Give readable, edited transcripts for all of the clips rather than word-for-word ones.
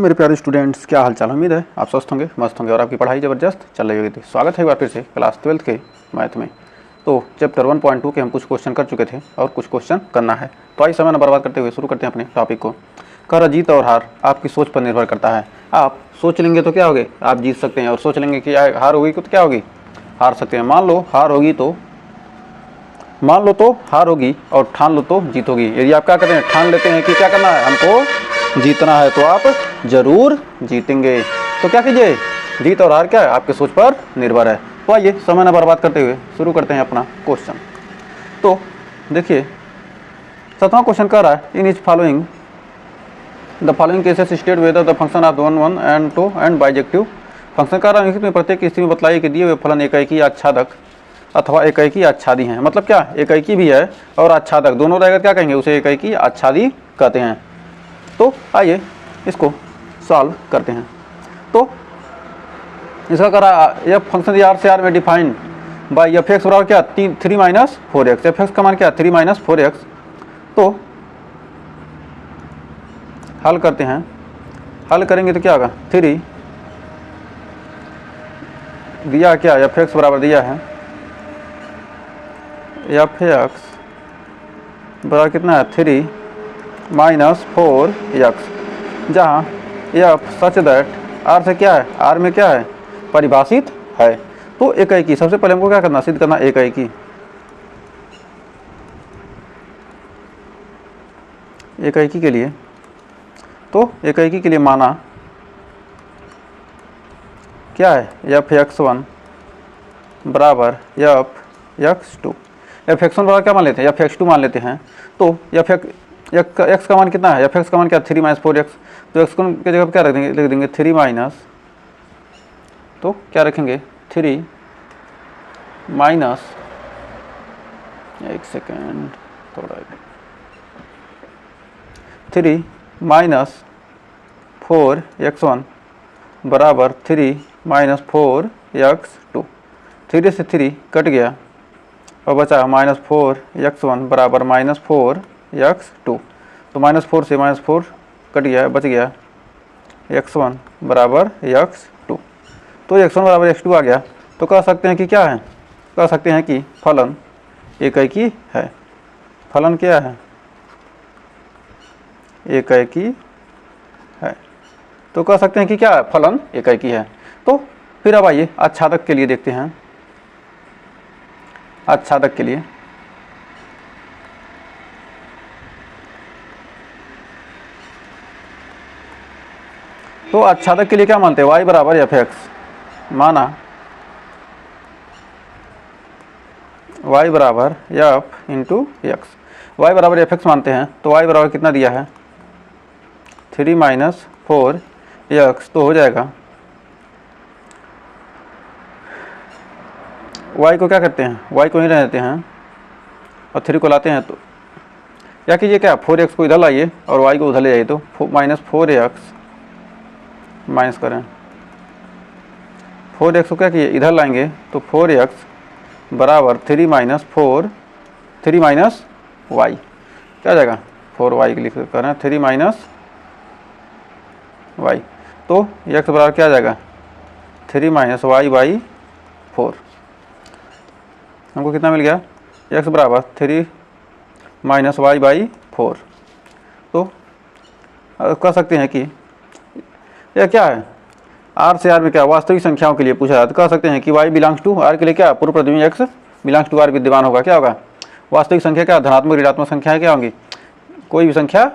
मेरे प्यारे स्टूडेंट्स, क्या हाल चाल। उम्मीद है आप स्वस्थ होंगे, मस्त होंगे और आपकी पढ़ाई ज़बरदस्त चल रही होगी। स्वागत है एक बार फिर से क्लास 12th के मैथ में। तो चैप्टर 1.2 के हम कुछ क्वेश्चन कर चुके थे और कुछ क्वेश्चन करना है। तो आइए समय न बर्बाद करते हुए शुरू करते हैं अपने टॉपिक को। कर जीत और हार आपकी सोच पर निर्भर करता है। आप सोच लेंगे तो क्या होगे, आप जीत सकते हैं, और सोच लेंगे कि हार होगी तो क्या होगी, हार सकते हैं। मान लो हार होगी और ठान लो तो जीत होगी। यदि आप क्या करते हैं, ठान लेते हैं कि क्या करना है, हमको जीतना है, तो आप जरूर जीतेंगे। तो क्या कीजिए, जीत और हार क्या है, आपके सोच पर निर्भर है। तो आइए समय न बर्बाद करते हुए शुरू करते हैं अपना क्वेश्चन। तो देखिए 7वां क्वेश्चन कह रहा है, in is following the following cases state whether the function of 1 1 and 2 and bijective function. कह रहा है में प्रत्येक स्थिति में बतलाइए कि दिए हुए फलन एकाएकी आच्छादक अथवा एकाएकी आच्छादी हैं। मतलब क्या, एकाएकी भी है और आच्छादक दोनों रहेगा, क्या कहेंगे, उसे एकाएकी आच्छादी कहते हैं। तो आइए इसको सॉल्व करते हैं। तो इसका करा एफ फंक्शन आर से आर में डिफाइन बाई एफ एक्स बराबर क्या, 3 माइनस 4x। एफ एक्स का मान क्या, 3 माइनस 4x। तो हल करते हैं, हल करेंगे तो क्या होगा, 3 दिया क्या, एफ एक्स बराबर दिया है, एफ एक्स बराबर कितना है, 3 माइनस 4x, जहाँ एफ सच दैट आर से क्या है, आर में क्या है, परिभाषित है। तो एकाएकी, सबसे पहले हमको क्या करना, सिद्ध करना एकाएकी। एकाएकी के लिए, तो एकाएकी के लिए माना क्या है, एफ एक्स 1 बराबर एफ एक्स 2। एफ एक्स 1 बराबर क्या मान लेते हैं, एफ एक्स 2 मान लेते हैं। तो एफ एक्स का मान कितना है, एफ एक्स का मान क्या, 3 माइनस 4x। तो एक्स की जगह क्या रख देंगे, लिख देंगे 3 माइनस, तो क्या रखेंगे, 3 माइनस, एक सेकेंड थोड़ा, 3 माइनस 4x1 बराबर 3 माइनस 4x2। 3 से 3 कट गया और बचा माइनस 4x1 बराबर माइनस 4x2। तो माइनस 4 से माइनस 4 कट गया, बच गया x1 बराबर x2। तो x1 बराबर x2 आ गया। तो कह सकते हैं कि क्या है, कह सकते हैं कि फलन एकाएकी है। फलन क्या है, एकाएकी है। तो कह सकते हैं कि क्या है, फलन एकाएकी है। तो फिर अब आइए आच्छादक के लिए देखते हैं। आच्छादक के लिए तो आच्छादक के लिए क्या मानते हैं, y बराबर एफ एक्स, माना y बराबर एफ इंटू एक्स, वाई बराबर एफ एक्स मानते हैं। तो y बराबर कितना दिया है, 3 माइनस 4x। तो हो जाएगा y को क्या करते हैं, y को ही रहते हैं और 3 को लाते हैं। तो क्या कीजिए, क्या 4x को इधर लाइए और y को उधर ले जाइए। तो माइनस 4x माइनस करें, 4x को क्या किए, इधर लाएंगे। तो 4x बराबर 3 माइनस y, क्या आ जाएगा, 4y लिख कर 3 माइनस y। तो x बराबर क्या आ जाएगा, 3 माइनस y बाई 4। हमको कितना मिल गया, x बराबर 3 माइनस y बाई 4। तो कह सकते हैं कि यह क्या है, r से r में क्या, वास्तविक संख्याओं के लिए पूछा है। तो कह सकते हैं कि y बिलोंग्स टू r के लिए क्या, पूर्व प्रतिबिंब x बिलोंग्स टू r विद्यमान होगा। क्या होगा, वास्तविक संख्या क्या, धनात्मक ऋणात्मक संख्याएं क्या होंगी, कोई भी संख्या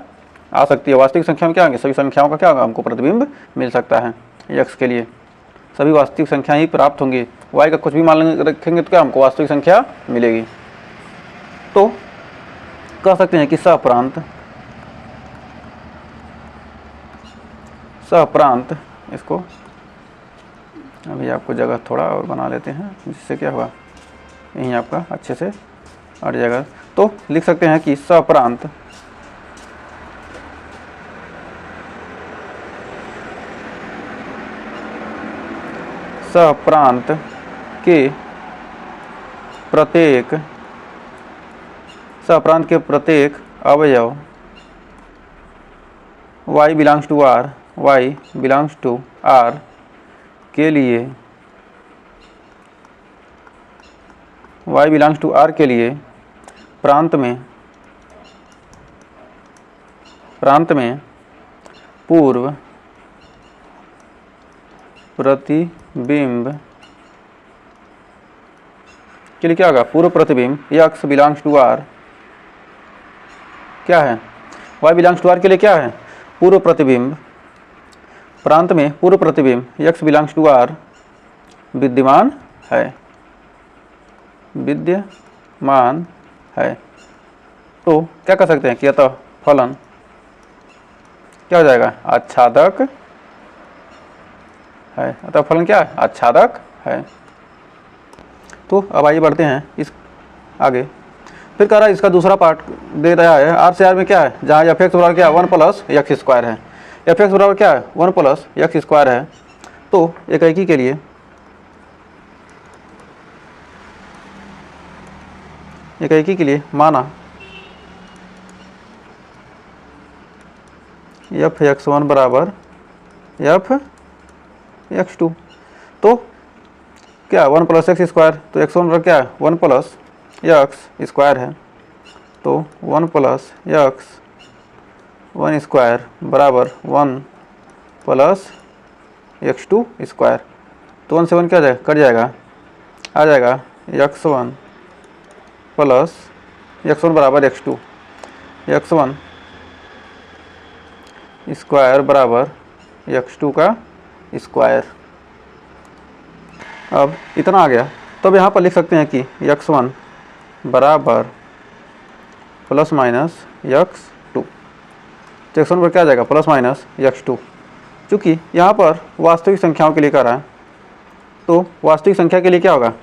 आ सकती है। वास्तविक संख्या में क्या होंगे, सभी संख्याओं का क्या होगा, हमको प्रतिबिंब मिल सकता है। x के लिए सभी वास्तविक संख्या ही प्राप्त होंगी। y का कुछ भी मान रखेंगे तो क्या, हमको वास्तविक संख्या मिलेगी। तो कह सकते हैं कि सहप्रांत, इसको अभी आपको जगह थोड़ा और बना लेते हैं, जिससे क्या होगा, यहीं आपका अच्छे से अट जाएगा। तो लिख सकते हैं कि सहप्रांत के प्रत्येक अवयव y belongs to r y belongs to r के लिए y बिलोंग्स टू r के लिए प्रांत में पूर्व प्रतिबिंब के लिए क्या होगा, पूर्व प्रतिबिंब x बिलोंग्स टू r क्या है, y बिलोंग्स टू r के लिए क्या है, पूर्व प्रतिबिंब, प्रांत में पूर्व प्रतिबिंब x बिलोंग्स टू r विद्यमान है। तो क्या कर सकते हैं कि अतः फलन क्या हो जाएगा, आच्छादक है। अतः फलन क्या है, आच्छादक है। तो अब आइए बढ़ते हैं इस आगे। फिर कह रहा है इसका दूसरा पार्ट दे रहा है, आर से आर में क्या है, जहाँ एफ एक्स बराबर क्या है, 1 प्लस एक्स स्क्वायर है। एफ एक्स बराबर क्या है, 1 प्लस एक्स स्क्वायर है। तो एकाएकी के लिए माना एफ एक्स 1 बराबर एफ एक्स 2। तो क्या 1 प्लस एक्स स्क्वायर, तो एक्स 1 बराबर क्या है, 1 प्लस एक्स स्क्वायर है। तो 1 प्लस एक्स 1 स्क्वायर बराबर 1 प्लस एक्स 2 स्क्वायर। तो 1 से 1 क्या जाएगा, कट जाएगा, आ जाएगा एक्स 1 प्लस एक्स 1 बराबर एक्स 2, एक्स 1 स्क्वायर बराबर एक्स 2 का स्क्वायर। अब इतना आ गया, तब यहाँ पर लिख सकते हैं कि एक्स 1 बराबर प्लस माइनस एक्स 2। तो एक्स 1 पर क्या आ जाएगा, प्लस माइनस एक्स 2। चूँकि यहाँ पर वास्तविक संख्याओं के लिए कर रहा है, तो वास्तविक संख्या के लिए क्या होगा,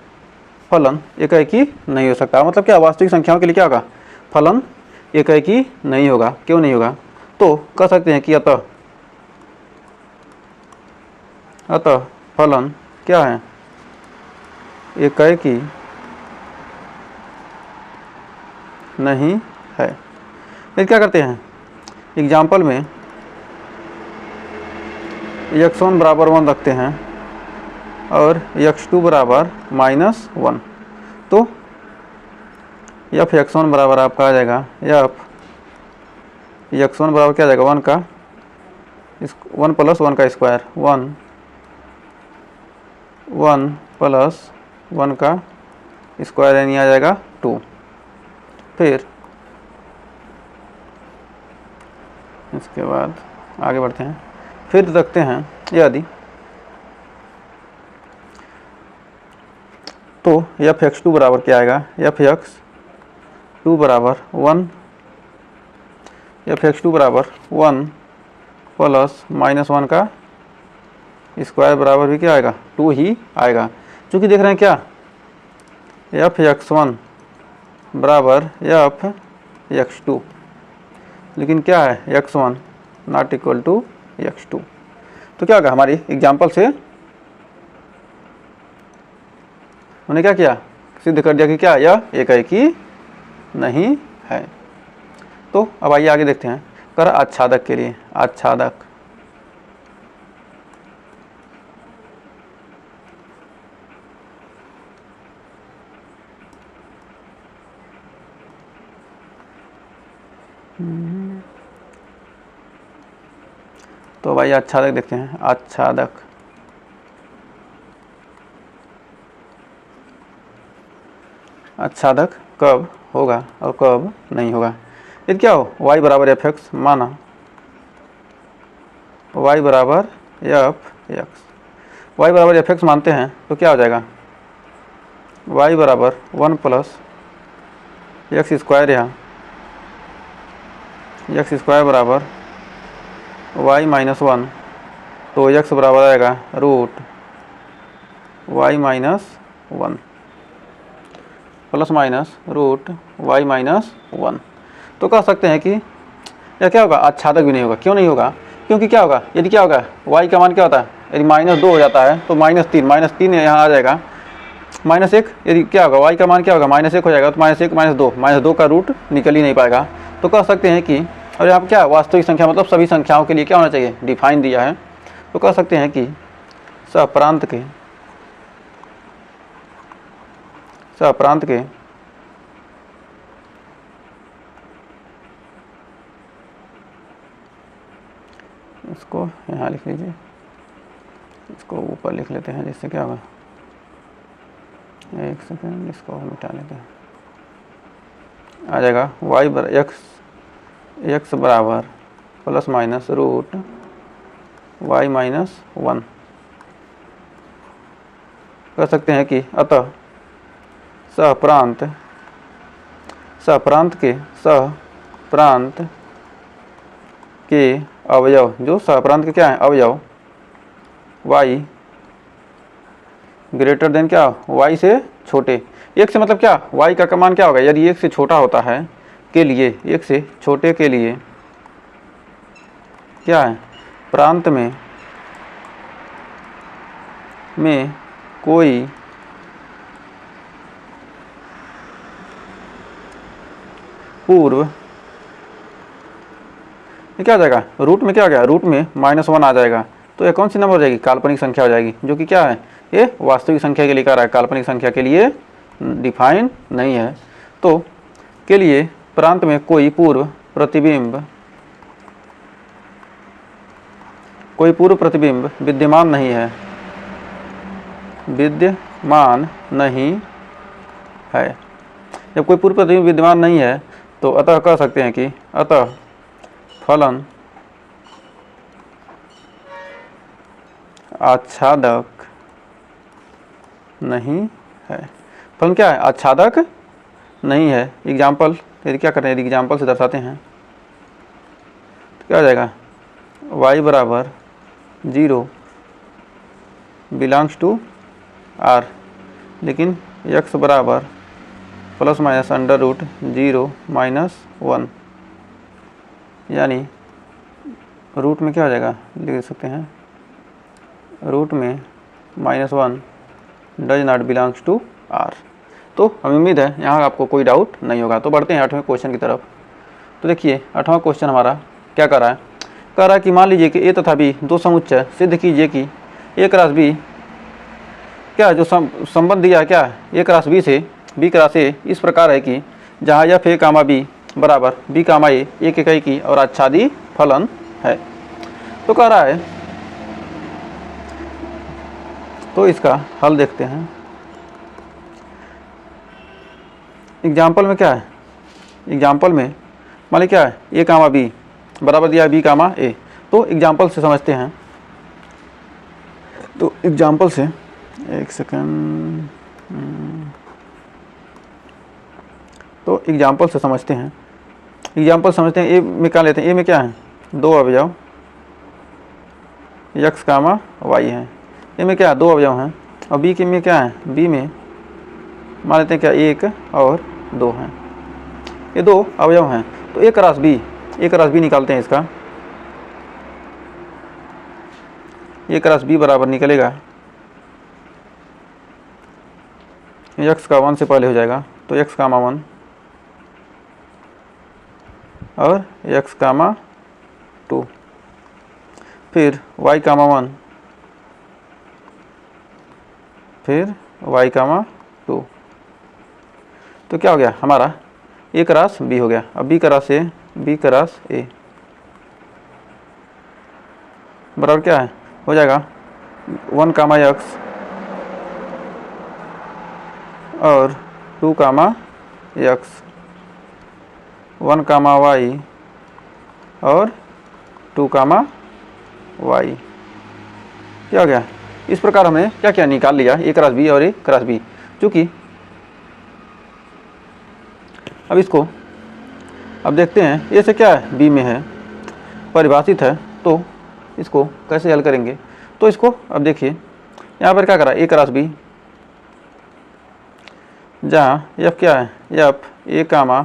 फलन एकाएकी नहीं हो सकता। मतलब क्या, वास्तविक संख्याओं के लिए क्या होगा, फलन एकाएकी नहीं होगा। क्यों नहीं होगा, तो कह सकते हैं कि अतः फलन क्या है, एकाएकी नहीं है। फिर क्या करते हैं, एग्जाम्पल में x1 बराबर 1 रखते हैं और x2 बराबर -1। तो एफ x1 बराबर आपका आ जाएगा, एफ x1 बराबर क्या आ जाएगा, 1 का 1 प्लस 1 का स्क्वायर, 1 प्लस 1 का स्क्वायर यानी आ जाएगा 2। फिर इसके बाद आगे बढ़ते हैं। फिर रखते हैं यदि तो एफ एक्स 2 बराबर क्या आएगा, एफ एक्स 2 बराबर 1, एफ एक्स 2 बराबर 1 प्लस -1 का स्क्वायर बराबर भी क्या आएगा, 2 ही आएगा। चूँकि देख रहे हैं क्या, एफ एक्स 1 बराबर एफ एक्स 2, लेकिन क्या है x 1 not equal to x 2। तो क्या होगा, हमारी एग्जाम्पल से उन्होंने क्या किया, सिद्ध कर दिया कि क्या, यह एकाएकी नहीं है। तो अब आइए आगे देखते हैं, कर आच्छादक के लिए, आच्छादक तो भाई आच्छादक देखते हैं। आच्छादक कब होगा और कब नहीं होगा। यदि क्या हो, y बराबर एफ एक्स, माना y बराबर एफ एक्स, y बराबर एफ एक्स मानते हैं तो क्या हो जाएगा, y बराबर 1 प्लस एक्स स्क्वायर, यहाँ एक्स स्क्वायर बराबर y -1, तो x बराबर आएगा root y -1 plus minus root y -1। तो कह सकते हैं कि यह क्या होगा, आच्छादक भी नहीं होगा। क्यों नहीं होगा, क्योंकि क्या होगा, यदि क्या होगा, y का मान क्या होता है, यदि -2 हो जाता है तो -3 यहाँ आ जाएगा, -1। यदि क्या होगा, y का मान क्या होगा, -1 हो जाएगा, तो -1 -2 का रूट निकल ही नहीं पाएगा। तो कह सकते हैं कि और यहाँ पर क्या वास्तविक संख्या मतलब सभी संख्याओं के लिए क्या होना चाहिए, डिफाइन दिया है। तो कह सकते हैं कि सप्रांत के इसको यहाँ लिख लीजिए, इसको ऊपर लिख लेते हैं, जिससे क्या होगा, एक सेकेंड इसको मिटा लेते हैं, आ जाएगा y बराबर x बराबर plus minus root y minus 1। कह सकते हैं कि अतः सहप्रांत के अवयव, जो सहप्रांत के क्या है अवयव, y ग्रेटर देन क्या, y से छोटे, एक से मतलब क्या, y का मान क्या होगा, यदि एक से छोटा होता है के लिए, एक से छोटे के लिए क्या है, प्रांत में कोई पूर्व, ये क्या आ जाएगा, रूट में क्या आ गया, रूट में -1 आ जाएगा। तो ये कौन सी नंबर हो जाएगी, काल्पनिक संख्या हो जाएगी, जो कि क्या है, ये वास्तविक संख्या के लिए कह रहा है, काल्पनिक संख्या के लिए डिफाइन नहीं है। तो के लिए प्रांत में कोई पूर्व प्रतिबिंब विद्यमान नहीं है, जब कोई पूर्व प्रतिबिंब विद्यमान नहीं है तो अतः कह सकते हैं कि अतः फलन आच्छादक नहीं है। फलन क्या है, आच्छादक नहीं है। एग्जाम्पल यदि क्या करते हैं, यदि एग्जाम्पल से दर्शाते हैं तो क्या हो जाएगा, y बराबर 0 बिलोंग्स टू r, लेकिन x बराबर प्लस माइनस अंडर रूट 0 -1, यानी रूट में क्या हो जाएगा, लिख सकते हैं रूट में -1 does not belongs to r। तो हमें उम्मीद है यहाँ आपको कोई डाउट नहीं होगा। तो बढ़ते हैं 8वें क्वेश्चन की तरफ। तो देखिए 8वां क्वेश्चन हमारा क्या कर रहा है, कह रहा है कि मान लीजिए कि a तथा b दो समुच्चय सिद्ध कीजिए कि a क्रॉस b क्या जो संबंध दिया है क्या, a क्रॉस b से b क्रॉस a इस प्रकार है कि जहाँ f a कामा b बराबर b कामा a एक इकाई की और आच्छादी फलन है। तो कह रहा है, तो इसका हल देखते हैं। एग्जाम्पल में क्या है, एग्जाम्पल में मान ली क्या है, a कामा b बराबर दिया है b कामा a। तो एग्जाम्पल से समझते हैं, तो एग्जाम्पल से एक सेकंड, तो एग्जाम्पल से समझते हैं, एग्जाम्पल समझते हैं। ए में क्या लेते हैं, ए में क्या है, दो अवयव x कामा y है, ए में क्या है, दो अवयव हैं, और b के में क्या है, b में मान लेते हैं क्या, 1 और 2 हैं, ये दो अवयव हैं। तो a क्रॉस b निकालते हैं इसका, a क्रॉस b बराबर निकलेगा, x का 1 से पहले हो जाएगा, तो x कामा 1 और x कामा 2, फिर y कामा 1, फिर y कामा 2। तो क्या हो गया हमारा, a क्रॉस b हो गया। अब b क्रॉस a बराबर क्या है, हो जाएगा 1 कामा x और 2 कामा x, 1 कामा y और 2 कामा y। क्या हो गया, इस प्रकार हमने क्या क्या निकाल लिया, a क्रॉस b और a क्रॉस b। चूँकि अब इसको अब देखते हैं, a से क्या है, b में है, परिभाषित है, तो इसको कैसे हल करेंगे। तो इसको अब देखिए यहाँ पर क्या करा, a क्रॉस b, जहाँ f क्या है, f a कामा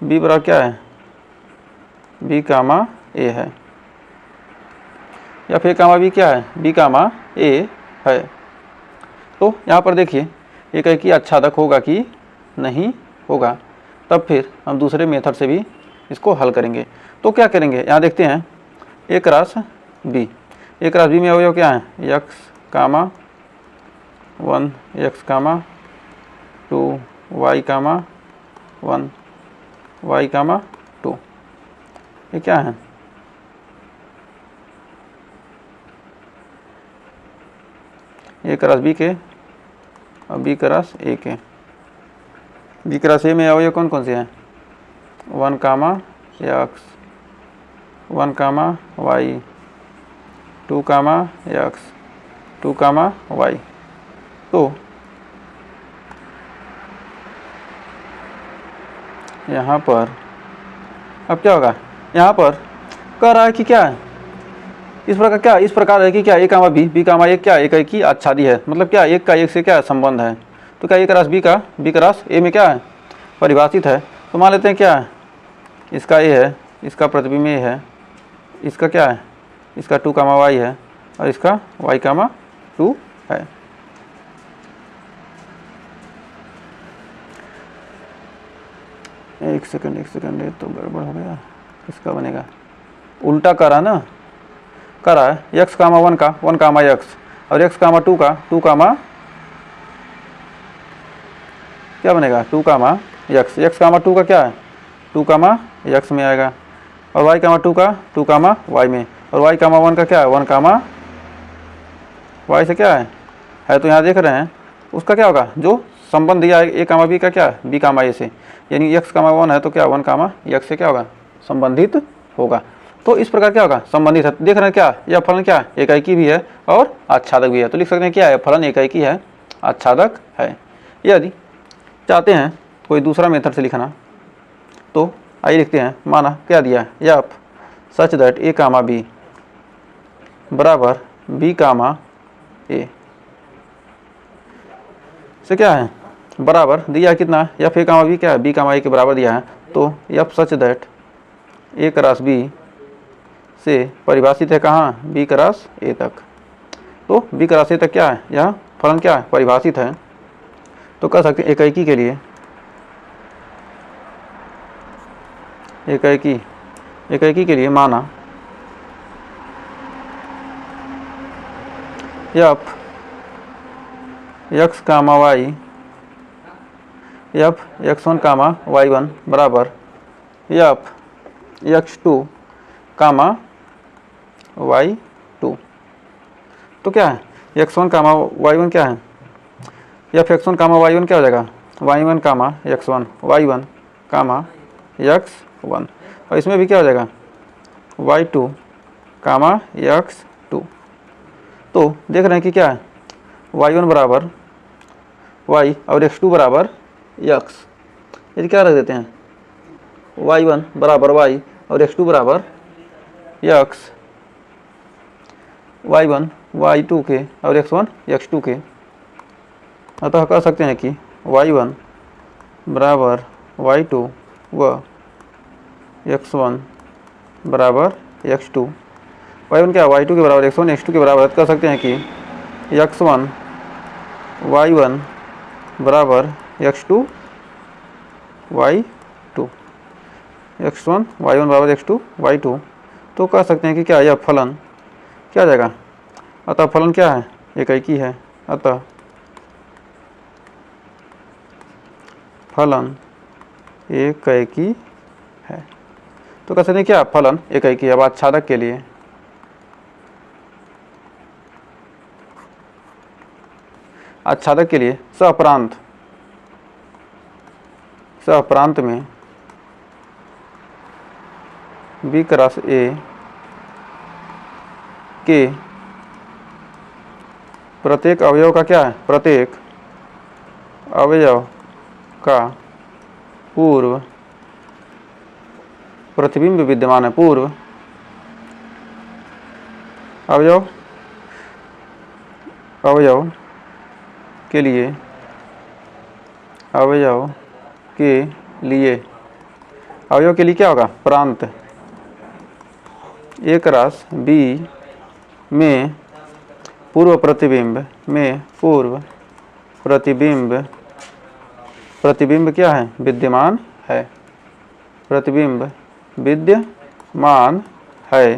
b बराबर क्या है, b कामा a है, या फिर कामा b क्या है, b कामा a है। तो यहाँ पर देखिए एक है कि आच्छादक होगा कि नहीं होगा, तब फिर हम दूसरे मेथड से भी इसको हल करेंगे। तो क्या करेंगे, यहाँ देखते हैं ए क्रॉस बी। ए क्रॉस बी में अवयव क्या है, x कामा 1 x कामा 2 y कामा 1 y कामा 2, ये क्या है, ए क्रॉस बी के और बी क्रॉस ए के। बी क्रॉस ए में अवयव कौन कौन से हैं, 1 कामा x 1 कामा y 2 कामा x 2 कामा y। तो यहाँ पर अब क्या होगा, यहाँ पर कह रहा है कि क्या है, इस प्रकार क्या, इस प्रकार है कि क्या ए कामा बी कामा एक क्या, एक की आच्छादी है, मतलब क्या एक का एक से क्या संबंध है। तो क्या ए क्रॉस बी का बी क्रॉस ए में क्या है, परिभाषित है। तो मान लेते हैं क्या है, इसका ए है, इसका प्रतिबिंब ए है, इसका क्या है, इसका 2 कामा वाई है और इसका y कामा 2 है। एक सेकंड ये तो गड़बड़ हो गया, इसका बनेगा उल्टा करा ना, करा है x कामा 1 का 1 कामा x और x कामा 2 का 2 कामा क्या बनेगा 2 कामा x। x कामा 2 का क्या है 2 कामा x में आएगा और y कामा 2 का 2 कामा y में, और y कामा 1 का क्या है 1 कामा y से क्या है तो यहाँ देख रहे हैं उसका क्या होगा, जो संबंध दिया है a कामा b का क्या है b कामा a से, यानी x कामा 1 है तो क्या 1 कामा x से क्या होगा संबंधित होगा। तो इस प्रकार क्या होगा संबंधित है। देख रहे हैं क्या, यह फलन क्या है एकाएकी भी है और आच्छादक भी है। तो लिख सकते हैं क्या है, फलन एकाएकी है आच्छादक है। यदि चाहते हैं कोई दूसरा मेथड से लिखना तो आइए लिखते हैं, माना क्या दिया है, या such that a comma b बराबर बी कामा ए से क्या है बराबर दिया है कितना, एफ ए कामा बी क्या है बी कामा ए के बराबर दिया है। तो f such that a cross b से परिभाषित है कहाँ, बी क्रॉस ए तक। तो बी क्रॉस ए तक क्या है, यह फलन क्या है परिभाषित है। तो कह सकते हैं एकाएकी के लिए, एकाएकी के लिए माना f x comma y F x1 कामा y1 बराबर एफ x2 कामा y2। तो क्या है x1 कामा y1 क्या है, एफ x1 कामा y1 क्या हो जाएगा y1 कामा x1 y1 कामा x1, और इसमें भी क्या हो जाएगा y2 कामा x2। तो देख रहे हैं कि क्या है y1 बराबर y और x2 बराबर x। यदि क्या रख देते हैं y1 बराबर y और x2 बराबर x, y1 y2 के और x1 x2 के, अतः कह सकते हैं कि y1 बराबर y2 व x1 बराबर x2। y1 क्या y2 के बराबर x1 x2 के बराबर, कह सकते हैं कि x1 y1 बराबर x2 y2, x1 y1 बराबर x2 y2। तो कह सकते हैं कि क्या यह फलन क्या आ जाएगा, अतः फलन क्या है एकाएकी है, अतः फलन एकाएकी है। तो कह सकते हैं क्या फलन एकाएकी है। अब आच्छादक के लिए सहप्रांत में बी क्रॉस ए के प्रत्येक अवयव का क्या है, प्रत्येक अवयव का पूर्व प्रतिबिंब विद्यमान है, पूर्व अवयव के लिए क्या होगा प्रांत ए क्रॉस बी में पूर्व प्रतिबिंब क्या है विद्यमान है, प्रतिबिंब विद्यमान है,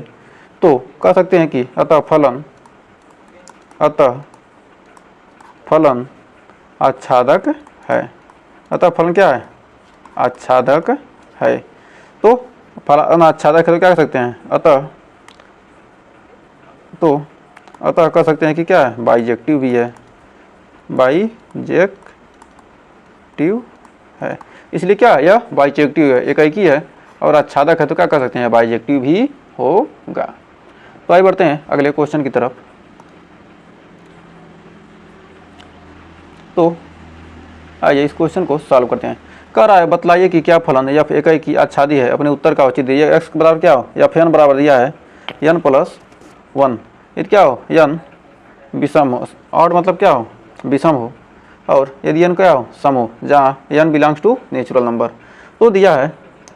तो कह सकते हैं कि अतः फलन आच्छादक है। अतः फलन क्या है? आच्छादक है। तो फलन आच्छादक है तो क्या कह सकते हैं? अतः कह सकते हैं कि क्या है? बाइजेक्टिव भी है, बाइजेक्टिव है। इसलिए क्या यह बाइजेक्टिव है, एकाएकी है, और आच्छादक है तो क्या कह सकते हैं? बाइजेक्टिव भी होगा। तो आइए बढ़ते हैं अगले क्वेश्चन की तरफ। तो आइए इस क्वेश्चन को सॉल्व करते हैं। कह रहा है बतलाइए कि क्या फलन एफ एकाएकी आच्छादी है। अपने उत्तर का उचित दीजिए। एक्स बराबर क्या हो? एफ एन बराबर दिया है n प्लस 1। यदि क्या हो? n विषम हो, और मतलब क्या हो? विषम हो, और यदि n क्या हो? सम हो, जहाँ n belongs to natural number. तो दिया है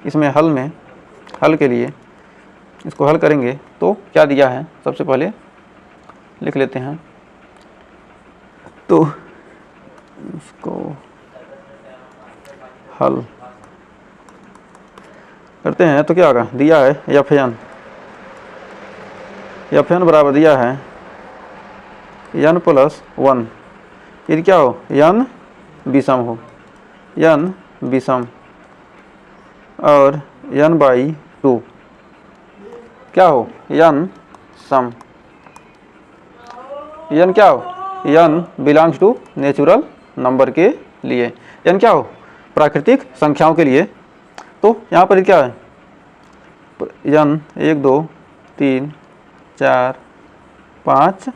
इसमें हल के लिए इसको हल करेंगे तो क्या दिया है सबसे पहले लिख लेते हैं। तो इसको हल करते हैं तो क्या होगा? दिया है एफ एन बराबर दिया है n प्लस 1। यदि क्या हो? n विषम हो, n विषम, और n बाई 2 क्या हो? n सम। n क्या हो? n belongs to natural number के लिए, n क्या हो? प्राकृतिक संख्याओं के लिए। तो यहाँ पर क्या है? n 1 2 3 4 5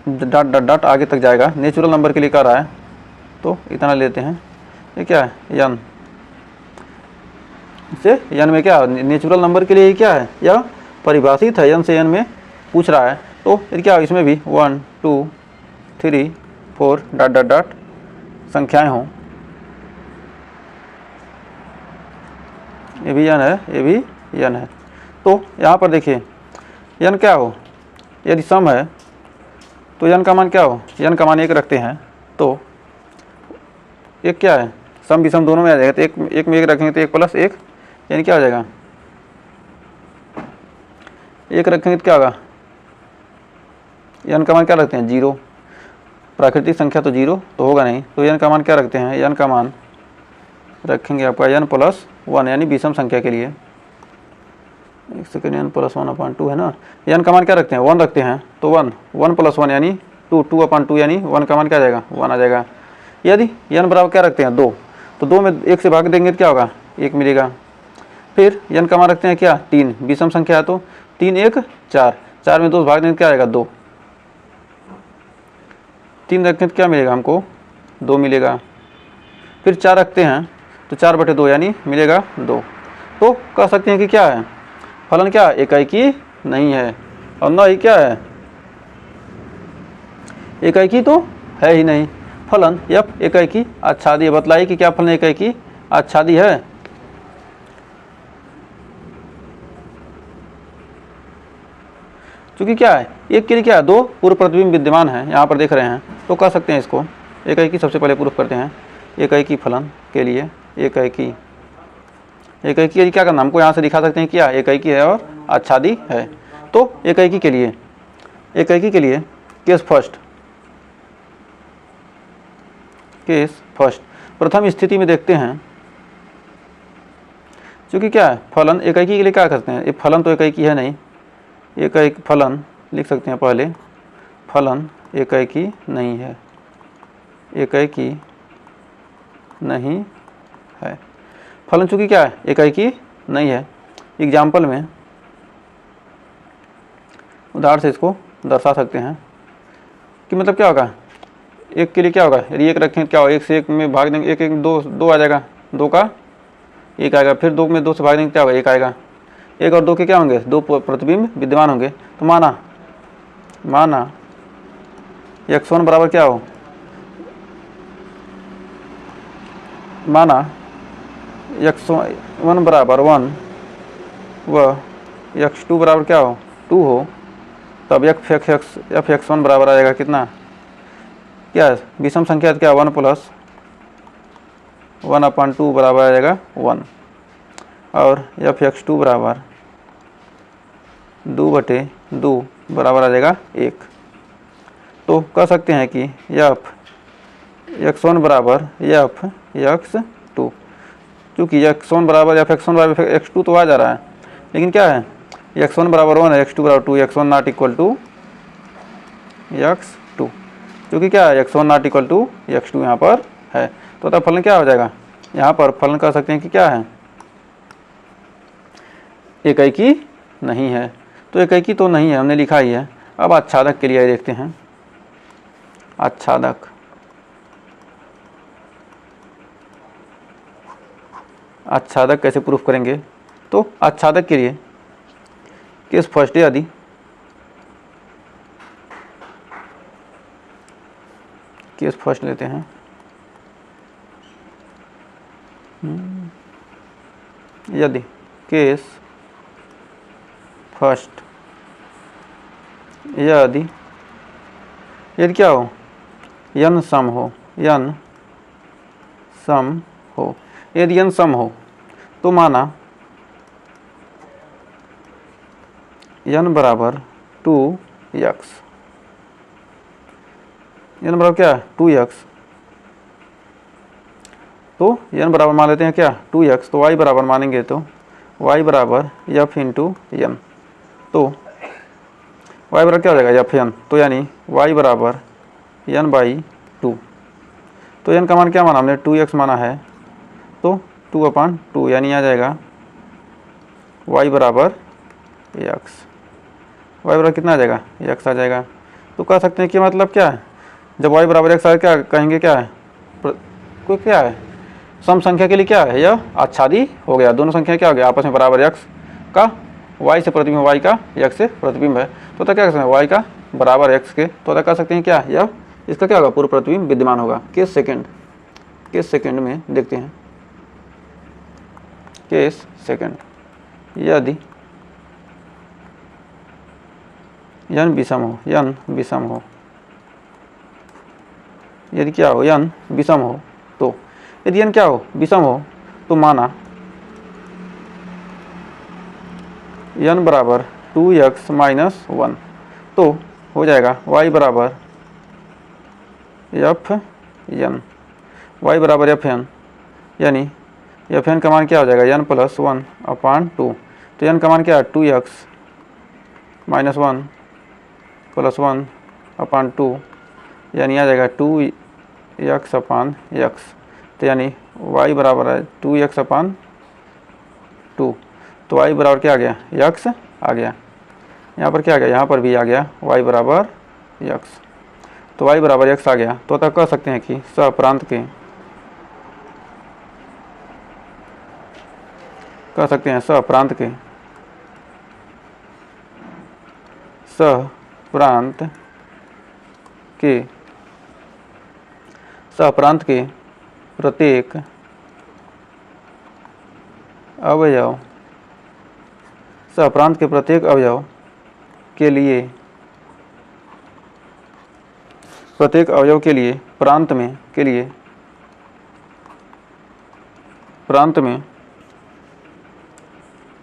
डॉट डॉट डॉट आगे तक जाएगा। नेचुरल नंबर के लिए कर रहा है तो इतना लेते हैं। ये क्या है? n से n में क्या है? नेचुरल नंबर के लिए क्या है? यह परिभाषित है, n से n में पूछ रहा है। तो ये क्या? इसमें भी 1 2 3 4 डॉट डॉट डॉट संख्याएं हों। ये भी n है, ये भी n है। तो यहाँ पर देखिए n क्या हो? यदि सम है तो n का मान क्या हो? n का मान 1 रखते हैं तो एक क्या है? सम विषम दोनों में आ जाएगा। तो एक में 1 रखेंगे तो 1 प्लस 1 यानी क्या हो जाएगा? 1 रखेंगे तो क्या होगा? n का मान क्या रखते हैं? 0। प्राकृतिक संख्या तो 0 तो होगा नहीं, तो n का मान क्या रखते हैं? n का मान रखेंगे आपका n प्लस 1 यानी विषम संख्या के लिए। एक सेकेंड, n प्लस 1/2 है ना। n का मान क्या रखते हैं? 1 रखते हैं तो 1 प्लस 1 यानी 2/2 यानी 1 का मान क्या आ जाएगा? 1 आ जाएगा। यदि n बराबर क्या रखते हैं? 2, तो 2 में 1 से भाग देंगे तो क्या होगा? 1 मिलेगा। फिर n का मान रखते हैं क्या? 3, विषम संख्या है तो 3 1 4, 4 में 2 से भाग देंगे तो क्या आएगा? 2। 3 रखें तो क्या मिलेगा हमको? 2 मिलेगा। फिर 4 रखते हैं तो 4/2 यानी मिलेगा 2। तो कह सकते हैं कि क्या है? फलन क्या? एकाएकी नहीं है, और न ही क्या है? एकाएकी तो है ही नहीं। फलन एफ एकाएकी आच्छादी है। बतलाइए कि क्या फलन एकाएकी आच्छादी है। क्योंकि क्या है? एक के लिए क्या है? 2 पूर्व प्रतिबिंब विद्यमान है, यहाँ पर देख रहे हैं, तो कह सकते हैं इसको एकाएकी। सबसे पहले प्रूफ करते हैं एकाएकी फलन के लिए। एकाएकी क्या करना? हमको यहाँ से दिखा सकते हैं क्या एकाएकी है और आच्छादी है। तो एकाएकी के लिए केस फर्स्ट प्रथम स्थिति में देखते हैं। क्योंकि क्या है? फलन एकाएकी के लिए क्या करते हैं? ये फलन तो एकाएकी है नहीं, एकाएकी फलन लिख सकते हैं पहले। फलन एकाएकी नहीं है, एकाएकी नहीं है। फलन चूंकि क्या है? एकाएकी नहीं है। एग्जाम्पल में उदाहरण से इसको दर्शा सकते हैं कि मतलब क्या होगा? एक के लिए क्या होगा? यदि 1 रखें क्या होगा? 1 से 1 में भाग देंगे 1 1 2 आ जाएगा, 2 का 1 आएगा। फिर 2 में 2 से भाग देंगे क्या होगा? 1 आएगा। 1 और 2 के क्या होंगे? 2 प्रतिबिंब विद्यमान होंगे। तो माना x1 बराबर क्या हो? माना x1 बराबर 1 व x2 बराबर क्या हो? 2 हो, तब fx1 बराबर आ जाएगा कितना? क्या है? विषम संख्या क्या? 1 प्लस 1/2 बराबर आ जाएगा 1, और f(x2) बराबर 2/2 बराबर आ जाएगा 1। तो कह सकते हैं कि f(x1) बराबर f(x2), क्योंकि x1 बराबर f(x1) बराबर x2 तो आ जा रहा है, लेकिन क्या है x1 बराबर 1 है, x2 बराबर 2, x1 not equal to x2, क्योंकि क्या है x1 not equal to x2 यहाँ पर है। तो तब फलन क्या हो जाएगा, यहाँ पर फलन कह सकते हैं कि क्या है, एकैकी नहीं है। तो एकैकी तो नहीं है, हमने लिखा ही है। अब आच्छादक के लिए देखते हैं। आच्छादक, आच्छादक कैसे प्रूफ करेंगे, तो आच्छादक के लिए केस फर्स्ट यदि केस फर्स्ट लेते हैं, यदि केस फर्स्ट, यदि क्या हो, n सम हो, n सम हो, यदि n सम हो तो माना n बराबर 2x, n बराबर क्या 2x, तो n बराबर मान लेते हैं क्या 2x, तो y बराबर मानेंगे तो y बराबर f इंटू n, तो y बराबर क्या हो जाएगा fn, तो यानी y बराबर n/2। तो n का मान क्या माना हमने 2x माना है, तो 2/2 यानी आ जाएगा y बराबर x, y बराबर कितना आ जाएगा x आ जाएगा। तो कह सकते हैं कि मतलब क्या है, जब y बराबर x आए क्या कहेंगे, क्या है कोई क्या है सम संख्या के लिए क्या है, यह आच्छादी हो गया। दोनों संख्या क्या हो गया आपस में बराबर, x का y से प्रतिबिंब, y का x से प्रतिबिंब है, तो क्या कर सकते हैं y का बराबर x के, तो कह सकते हैं क्या यह इसका क्या होगा पूर्व प्रतिबिंब विद्यमान होगा। केस सेकंड में देखते हैं। केस सेकंड, यदि n विषम हो, यदि क्या हो n विषम हो, तो यदि n क्या हो विषम हो तो माना n बराबर 2x माइनस 1, तो हो जाएगा y बराबर fn, y बराबर fn, यानी fn का मान क्या हो जाएगा n + 1/2, तो n का मान क्या है 2x माइनस 1 + 1/2, यानी आ जाएगा 2x/x, तो यानी y बराबर है 2x/2, तो y बराबर क्या आ गया x आ गया, यहाँ पर क्या आ गया, यहाँ पर भी आ गया y बराबर x, तो y बराबर x आ गया। तो अतः कह सकते हैं कि सहप्रांत के, कह सकते हैं सहप्रांत के प्रत्येक अवयव, सहप्रांत के प्रत्येक अवयव के लिए, प्रत्येक अवयव के लिए प्रांत में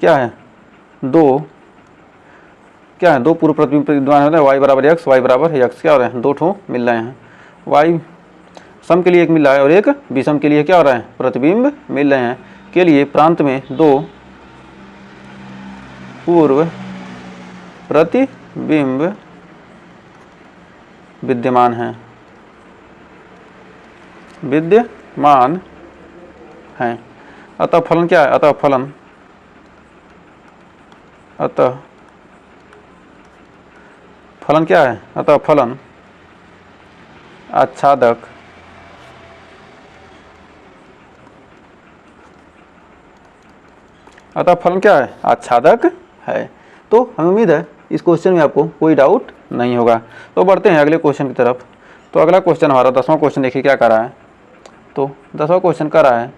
क्या है दो पूर्व प्रतिबिंब विद्यमान होता है, y बराबर x, y बराबर x क्या हो रहे हैं, दो ठो मिल रहे हैं। y सम के लिए एक मिल रहा है और एक विषम के लिए क्या हो रहा है प्रतिबिंब मिल रहे हैं, के लिए प्रांत में दो पूर्व प्रतिबिंब विद्यमान हैं। अतः फलन क्या है, अतः फलन क्या है, अतः फलन आच्छादक है। तो हमें उम्मीद है इस क्वेश्चन में आपको कोई डाउट नहीं होगा। तो बढ़ते हैं अगले क्वेश्चन की तरफ। तो अगला क्वेश्चन हमारा 10वां क्वेश्चन देखिए क्या कर रहा है। तो 10वां क्वेश्चन कर रहा है,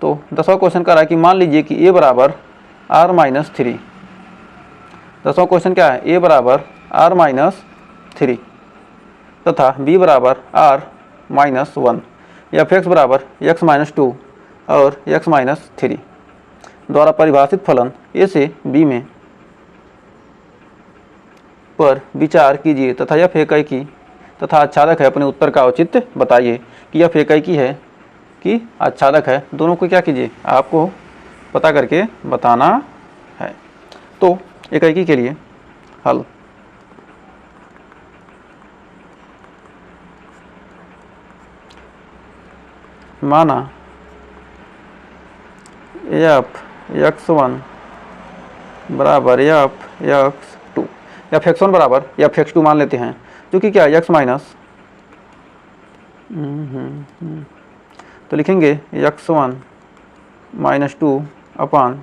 तो 10वां क्वेश्चन कर रहा है कि मान लीजिए कि a बराबर r-3। 10वां क्वेश्चन क्या है, a बराबर r-3 तथा b बराबर r माइनस 1 या एफ एक्स बराबर एक्स माइनस 2 और एक्स माइनस 3 द्वारा परिभाषित फलन ए से बी में पर विचार कीजिए तथा यह एकाई की तथा आच्छादक है। अपने उत्तर का औचित्य बताइए कि यह एकाई की है कि आच्छादक है। दोनों को क्या कीजिए, आपको पता करके बताना है। तो एकाई के लिए हल माना एफ एक्स वन बराबर f x two, f x one बराबर एफ एक्स टू मान लेते हैं, जो कि क्या है एक्स माइनस, तो लिखेंगे x one minus two upon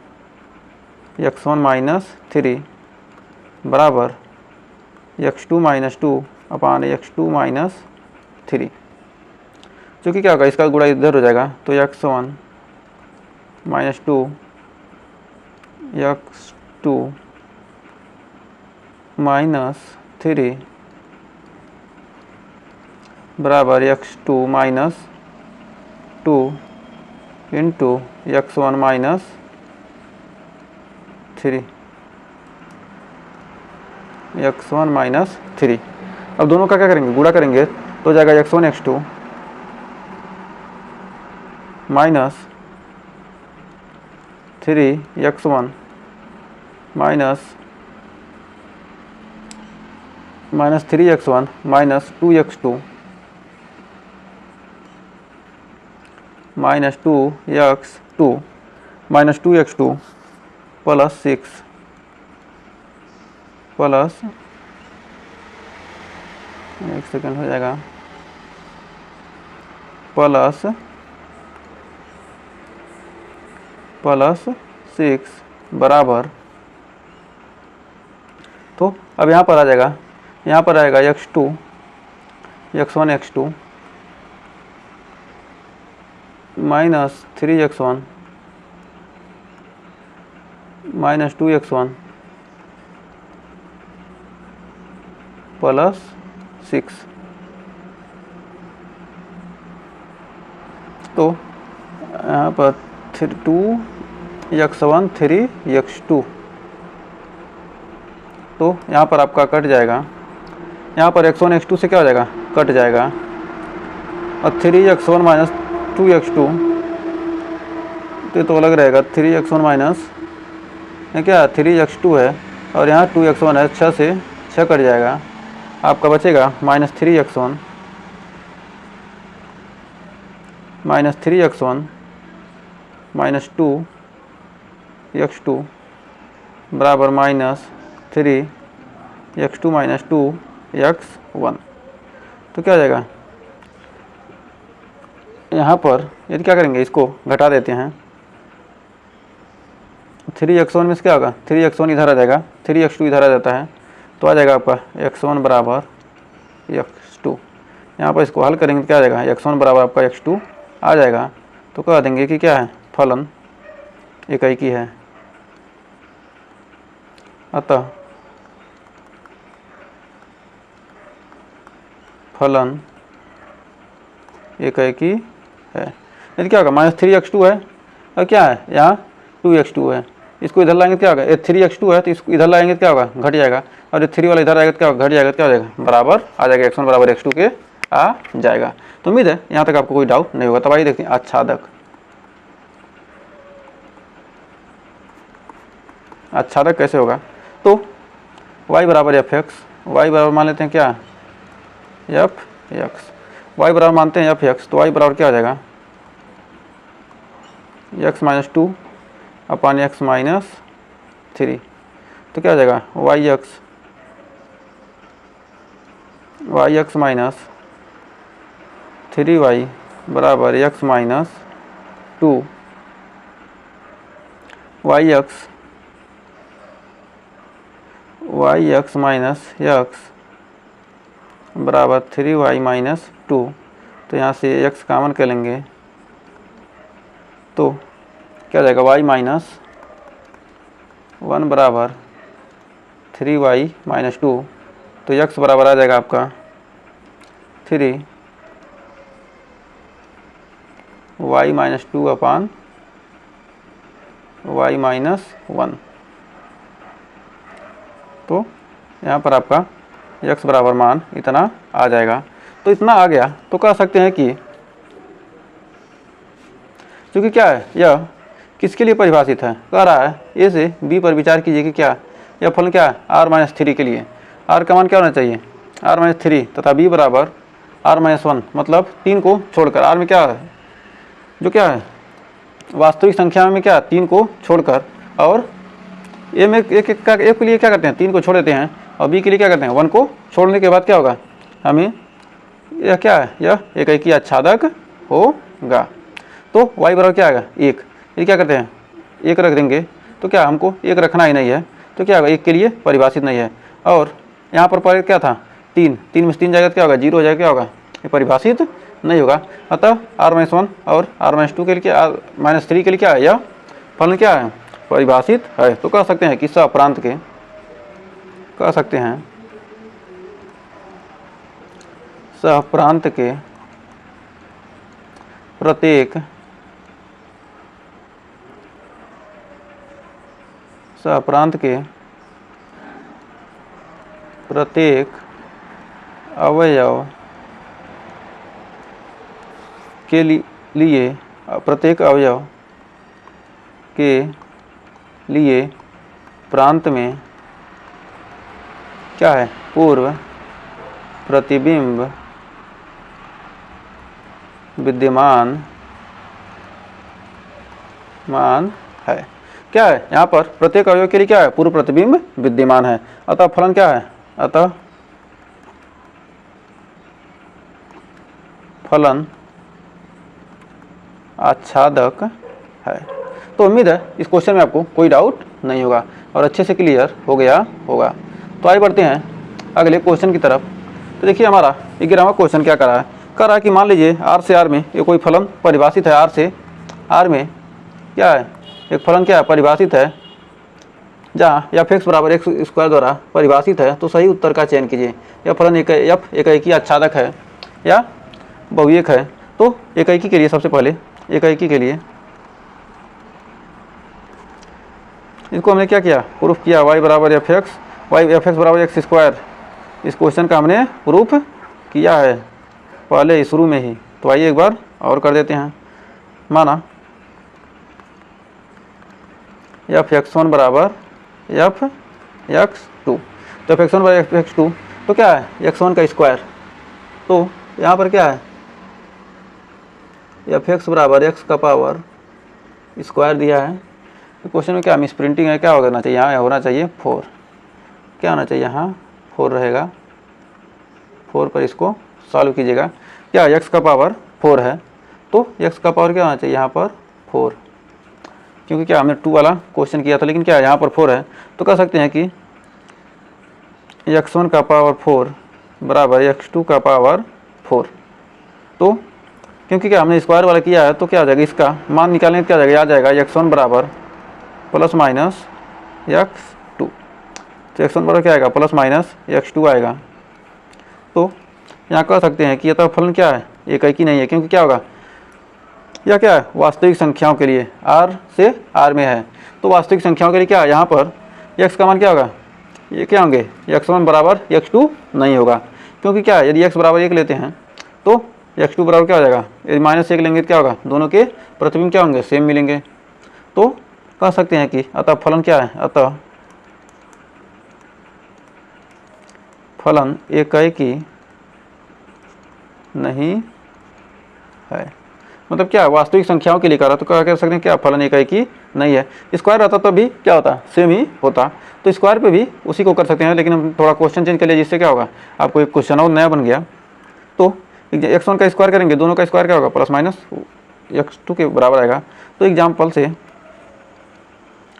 x one minus three बराबर x two minus two upon x two minus three, जो कि क्या होगा, इसका गुणा इधर हो जाएगा, तो x one minus two x two minus three बराबर x two minus two into x one minus three, x one minus three. अब दोनों का क्या करेंगे, गुणा करेंगे, तो हो जाएगा x one x two minus three x one minus three x one minus two x two minus two x two minus two x two plus six plus, एक सेकेंड हो जाएगा, प्लस प्लस सिक्स बराबर, तो अब यहाँ पर आ जाएगा, यहाँ पर आएगा x two x one x two minus three x one minus two x one plus six, तो यहाँ पर two x one three x two, तो यहाँ पर आपका कट जाएगा, यहाँ पर एक्स वन एक्स टू से क्या हो जाएगा, कट जाएगा, और three x one minus two x two तो अलग रहेगा, थ्री एक्स वन माइनस क्या थ्री एक्स टू है, और यहाँ टू एक्स वन है, छः से छः कट जाएगा, आपका बचेगा minus three x one minus three x one minus two x two बराबर minus three x two minus two x one, तो क्या हो जाएगा, यहाँ पर यदि क्या करेंगे, इसको घटा देते हैं, थ्री एक्स वन में से क्या होगा, थ्री एक्स वन इधर आ जाएगा, थ्री एक्स टू इधर आ जाता है, तो आ जाएगा आपका एक्स वन बराबर एक्स टू। यहाँ पर इसको हल करेंगे तो क्या आ जाएगा, एक्स वन बराबर आपका एक्स टू आ जाएगा, तो कह देंगे कि क्या है, फलन इकाई की है, अतः फलन इकाई की है। यदि क्या होगा, माइनस थ्री एक्स टू है, और क्या है, यहाँ टू एक्स टू है, इसको इधर लाएंगे तो क्या होगा, ये थ्री एक्स टू है, तो इसको इधर लाएंगे तो क्या होगा, घट जाएगा, और ये थ्री वाला इधर आएगा तो क्या होगा, घट जाएगा, तो क्या हो जाएगा, बराबर आ जाएगा, एक्स वन बराबर एक्स टू के आ जाएगा। तो उम्मीद है यहाँ तक आपको कोई डाउट नहीं होगा। तब आइए देखते हैं आच्छादक। आच्छादक कैसे होगा, तो y बराबर एफ एक्स, वाई बराबर मान लेते हैं क्या, एफ एक्स, वाई बराबर मानते हैं एफ एक्स, तो y बराबर क्या हो जाएगा, x minus two upon x minus three, तो क्या हो जाएगा, y x minus three y बराबर x minus two, y x minus x बराबर थ्री वाई माइनस टू, तो यहाँ से एक्स कॉमन कर लेंगे, तो क्या जाएगा, वाई माइनस वन बराबर थ्री वाई माइनस टू, तो एक्स बराबर आ जाएगा आपका थ्री y माइनस 2 अपान y माइनस 1। तो यहाँ पर आपका x बराबर मान इतना आ जाएगा। तो इतना आ गया तो कह सकते हैं कि क्योंकि क्या है, यह किसके लिए परिभाषित है, कह रहा है ए से बी पर विचार कीजिए कि क्या यह फलन क्या है r-3 के लिए। r का मान क्या होना चाहिए r-3 तथा b बराबर r-1, मतलब 3 को छोड़कर। r में क्या है, जो क्या है वास्तविक संख्या में क्या 3 को छोड़कर, और ए में एक के लिए क्या करते हैं 3 को छोड़ देते हैं, और बी के लिए क्या करते हैं 1 को छोड़ने के बाद क्या होगा, हमें यह क्या है, यह एक आच्छादक होगा। तो y बराबर क्या आएगा 1। ये क्या करते हैं 1 रख देंगे, तो क्या हमको 1 रखना ही नहीं है, तो क्या होगा 1 के लिए परिभाषित नहीं है। और यहाँ पर क्या था 3 में से 3 जाएगा तो क्या होगा 0 हो जाएगा, क्या होगा ये परिभाषित नहीं होगा। अतः r-1 और r-2 के लिए क्या -3 के लिए क्या है, यह फलन क्या है परिभाषित है। तो कह सकते हैं कि सहप्रांत के, कह सकते हैं सहप्रांत के प्रत्येक अवयव के लिए प्रांत में क्या है पूर्व प्रतिबिंब विद्यमान है। क्या है यहाँ पर प्रत्येक अवयव के लिए क्या है पूर्व प्रतिबिंब विद्यमान है। अतः फलन क्या है, अतः फलन आच्छादक है। तो उम्मीद है इस क्वेश्चन में आपको कोई डाउट नहीं होगा और अच्छे से क्लियर हो गया होगा। तो आगे बढ़ते हैं अगले क्वेश्चन की तरफ। तो देखिए हमारा 11वां क्वेश्चन क्या कर रहा है कि मान लीजिए r से r में ये कोई फलन परिभाषित है, r से r में क्या है एक फलन क्या है परिभाषित है, जहाँ f(x) बराबर x² द्वारा परिभाषित है। तो सही उत्तर का चयन कीजिए। यह फलन एकैकी आच्छादक है या बहुएक है। तो एकैकी के लिए सबसे पहले एकैकी के लिए इसको हमने क्या किया प्रूफ किया, y बराबर f(x) बराबर x²। इस क्वेश्चन का हमने प्रूफ किया है पहले शुरू में ही। तो आइए एक बार और कर देते हैं। माना f(x1) बराबर f(x2), तो f(x1) बराबर f(x2) तो क्या है x1 का स्क्वायर। तो यहाँ पर क्या है f(x) बराबर x का पावर स्क्वायर दिया है। तो क्वेश्चन में क्या मिस प्रिंटिंग है, क्या होना चाहिए यहाँ होना चाहिए 4। क्या होना चाहिए यहाँ 4 रहेगा। 4 पर इसको सॉल्व कीजिएगा। क्या x का पावर 4 है, तो x का पावर क्या होना चाहिए यहाँ पर 4, क्योंकि क्या हमने 2 वाला क्वेश्चन किया था, लेकिन क्या यहाँ पर 4 है। तो कह सकते हैं कि x1 का पावर 4 बराबर x2 का पावर 4। तो क्योंकि क्या हमने स्क्वायर वाला किया है, तो क्या आ जाएगा इसका मान निकालने क्या आ जाएगा, आ जाएगा x1 बराबर प्लस माइनस x2। तो x1 बराबर क्या आएगा प्लस माइनस x2 आएगा। तो यहाँ कह सकते हैं कि यह फलन क्या है एकैकी नहीं है, क्योंकि क्या होगा यह क्या है वास्तविक संख्याओं के लिए r से r में है। तो वास्तविक संख्याओं के लिए क्या है यहाँ पर x का मान क्या होगा, ये क्या होंगे x1 बराबर x2 नहीं होगा, क्योंकि क्या है यदि x बराबर 1 लेते हैं तो x2 बराबर क्या हो जाएगा, यदि -1 लेंगे तो क्या होगा दोनों के प्रतिबिंब क्या होंगे सेम मिलेंगे। तो कह सकते हैं कि अतः फलन क्या है, अतः फलन एकैकी नहीं है। मतलब क्या वास्तविक संख्याओं के लिए कर रहा, तो क्या कह सकते हैं क्या फलन एकैकी नहीं है। स्क्वायर रहता तो भी क्या होता सेम ही होता। तो स्क्वायर पे भी उसी को कर सकते हैं, लेकिन हम थोड़ा क्वेश्चन चेंज कर लिया, जिससे क्या होगा आपको एक क्वेश्चन और नया बन गया। तो x1 का स्क्वायर करेंगे, दोनों का स्क्वायर क्या होगा प्लस माइनस x2 के बराबर आएगा। तो एग्जाम्पल से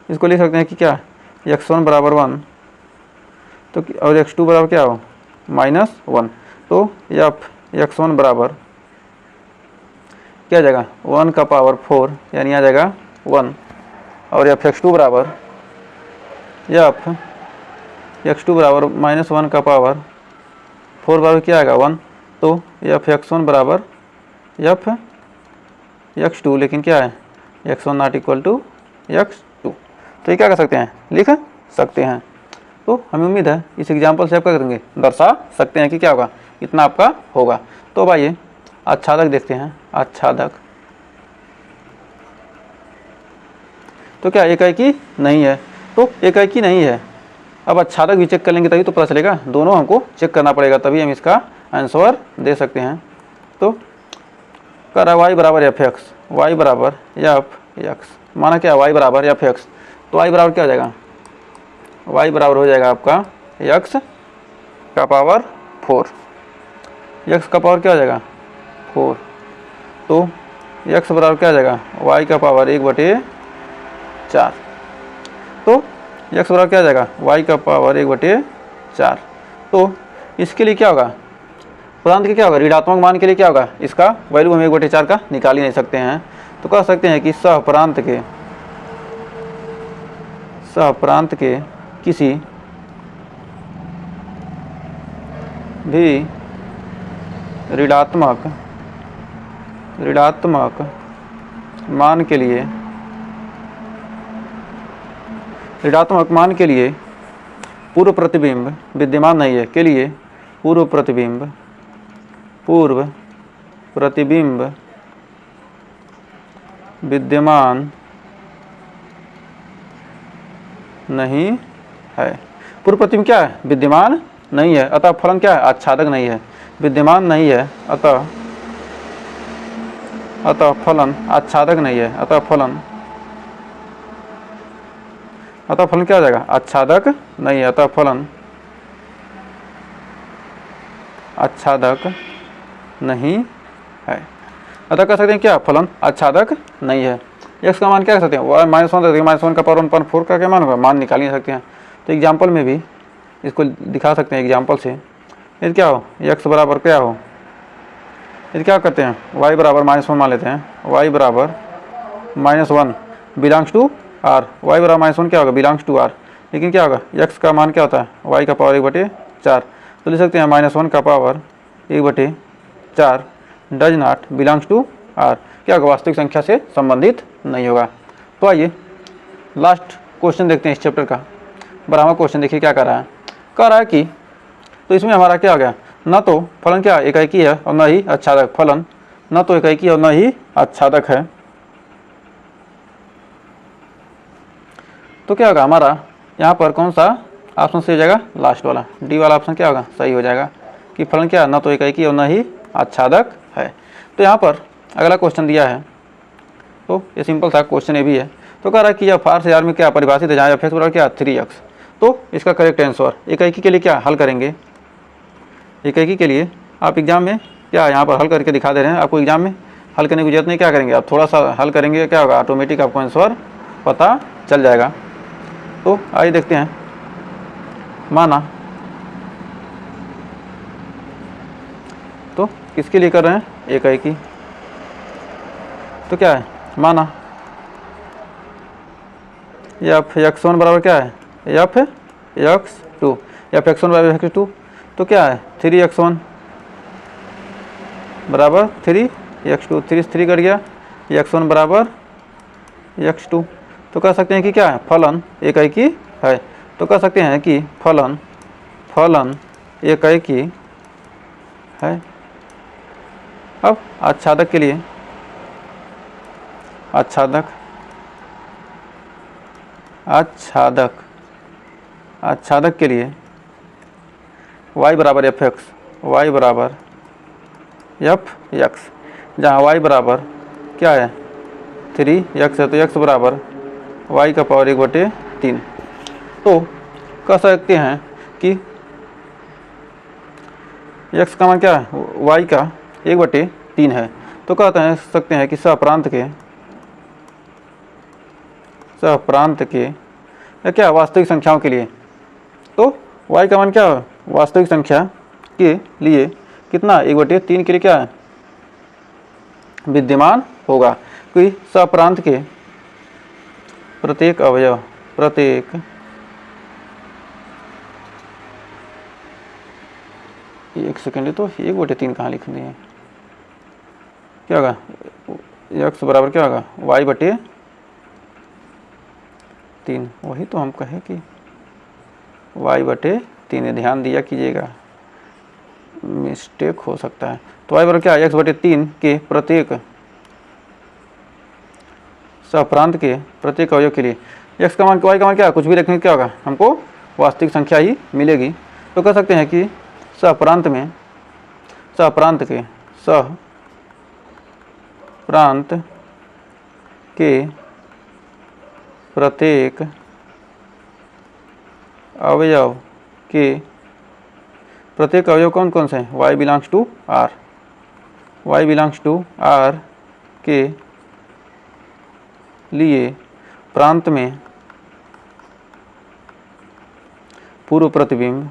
इसको लिख सकते हैं कि क्या x1 बराबर 1 तो और x2 बराबर क्या हो -1। तो x1 बराबर क्या आ जाएगा 1 का पावर 4 यानी आ जाएगा 1, और x2 बराबर x2 बराबर -1 का पावर 4 बराबर क्या आएगा 1। तो x1 बराबर x2, लेकिन क्या है x1 not equal to x2। तो ये क्या कर सकते हैं, लिख सकते हैं। तो हमें उम्मीद है इस एग्जाम्पल से आप क्या करेंगे, दर्शा सकते हैं कि क्या होगा, इतना आपका होगा। तो अब आइए आच्छादक देखते हैं। आच्छादक तो क्या एकाएकी नहीं है, तो एकाएकी नहीं है। अब आच्छादक भी चेक कर लेंगे तभी तो पता चलेगा, दोनों हमको चेक करना पड़ेगा तभी हम इसका आंसर दे सकते हैं। तो कह रहा है y बराबर एफ एक्स, वाई बराबर एफ एक्स, माना क्या y बराबर एफ एक्स, तो y बराबर क्या हो जाएगा, y बराबर हो जाएगा आपका x का पावर 4, x का पावर क्या हो जाएगा 4, तो x बराबर क्या हो जाएगा y का पावर 1/4, तो x बराबर क्या हो जाएगा y का पावर 1/4। तो इसके लिए क्या होगा, पूर्णांक के क्या होगा, ऋणात्मक मान के लिए क्या होगा, इसका वैल्यू हम 1/4 का निकाल ही नहीं सकते हैं। तो कह सकते हैं कि सहप्रांत के किसी भी ऋणात्मक मान के लिए पूर्व प्रतिबिंब विद्यमान नहीं है, के लिए पूर्व प्रतिबिंब विद्यमान नहीं है। पूर्व प्रतिबिंब क्या है, विद्यमान नहीं है, अतः फलन क्या है, आच्छादक नहीं है। विद्यमान नहीं है अतः फलन आच्छादक नहीं है, अतः फलन क्या हो जाएगा, आच्छादक नहीं है, अतः फलन आच्छादक नहीं है। अतः कह सकते हैं क्या, फलन आच्छादक नहीं है। x का मान क्या कर सकते हैं, -1 का पावर 1/4 का क्या मान होगा, मान निकाल नहीं सकते हैं। तो एग्जाम्पल में भी इसको दिखा सकते हैं एग्जाम्पल से। यदि क्या हो, x बराबर क्या हो, यदि क्या करते हैं y बराबर -1 मान लेते हैं, y बराबर -1 बिलोंग्स टू r, y बराबर -1 क्या होगा, बिलोंग्स टू r, लेकिन क्या होगा x का मान क्या होता है y का पावर 1/4, तो लिख सकते हैं -1 का power 1/4 does not belongs to r, क्या होगा, वास्तविक संख्या से संबंधित नहीं होगा। तो आइए लास्ट क्वेश्चन देखते हैं इस चैप्टर का। 12वां क्वेश्चन देखिए क्या कर रहा है कि, तो इसमें हमारा क्या आ गया, न तो फलन क्या एकाएकी है और न ही आच्छादक, फलन न तो एकाएकी और न ही आच्छादक है। तो क्या होगा हमारा यहाँ पर कौन सा ऑप्शन सही हो जाएगा, लास्ट वाला डी वाला ऑप्शन क्या होगा सही हो जाएगा, कि फलन क्या न तो एकाएकी और न ही आच्छादक है। तो यहाँ पर अगला क्वेश्चन दिया है, तो ये सिंपल सा क्वेश्चन ये भी है। तो कह रहा है कि यह फार से आर में क्या परिभाषित है, जहाँ एफ एक्स बराबर क्या 3x, तो इसका करेक्ट आंसर एकाएकी के लिए क्या हल करेंगे, एकाएकी के लिए आप एग्जाम में क्या यहाँ पर हल करके दिखा दे रहे हैं, आपको एग्जाम में हल करने की जरूरत नहीं, क्या करेंगे आप थोड़ा सा हल करेंगे, क्या होगा ऑटोमेटिक आपको आंसर पता चल जाएगा। तो आइए देखते हैं, माना तो किसके लिए कर रहे हैं, एकाएकी, तो क्या है माना एफ x1 बराबर क्या है एफ x2, एफ x1 बराबर x2, तो क्या है 3x1 बराबर 3x2, 3 से 3 कट गया, x1 बराबर x2। तो कह सकते हैं कि क्या है, फलन एकाएकी है। तो कह सकते हैं कि फलन एकाएकी है। अब आच्छादक के लिए, आच्छादक के लिए y बराबर एफ एक्स, वाई बराबर एफ एक्स, जहाँ y बराबर क्या है 3x है, तो x बराबर y का पावर 1/3। तो कह सकते हैं कि x का मान क्या है, y का 1/3 है। तो कहते हैं सकते हैं कि सहप्रांत के क्या वास्तविक संख्याओं के लिए, तो y का मान क्या है, वास्तविक संख्या के लिए कितना 1/3 के लिए क्या है विद्यमान होगा, क्योंकि सहप्रांत के प्रत्येक अवयव, एक सेकेंड, तो 1/3 कहाँ लिख दिए, क्या होगा x बराबर क्या होगा y/3। वही तो हम कहे कि y/3 ध्यान दिया कीजिएगा, मिस्टेक हो सकता है। तो y बराबर क्या है, x/3 के प्रत्येक सहप्रांत के प्रत्येक अवयव के लिए x का मान y का मान क्या है, कुछ भी रखेंगे क्या होगा, हमको वास्तविक संख्या ही मिलेगी। तो कह सकते हैं कि सहप्रांत के प्रत्येक अवयव कौन कौन से हैं, y बिलोंग्स टू r के लिए प्रांत में पूर्व प्रतिबिंब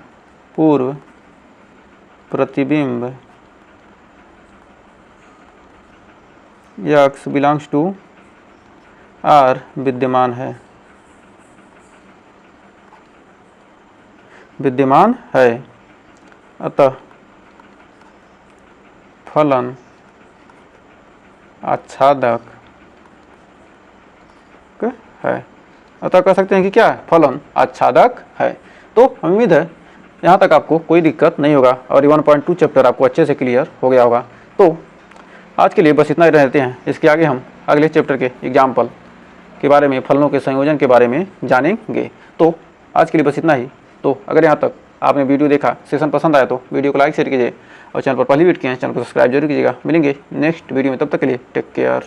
x बिलोंग्स टू r विद्यमान है। अतः फलन आच्छादक है। अतः कह सकते हैं कि क्या है, फलन आच्छादक है। तो उम्मीद है यहाँ तक आपको कोई दिक्कत नहीं होगा और 1.2 चैप्टर आपको अच्छे से क्लियर हो गया होगा। तो आज के लिए बस इतना ही रहते हैं। इसके आगे हम अगले चैप्टर के एग्जाम्पल के बारे में, फलनों के संयोजन के बारे में जानेंगे। तो आज के लिए बस इतना ही। तो अगर यहाँ तक आपने वीडियो देखा, सेशन पसंद आया तो वीडियो को लाइक शेयर कीजिए और चैनल पर पहली विजिट किए हैं चैनल को सब्सक्राइब जरूर कीजिएगा। मिलेंगे नेक्स्ट वीडियो में, तब तक के लिए टेक केयर।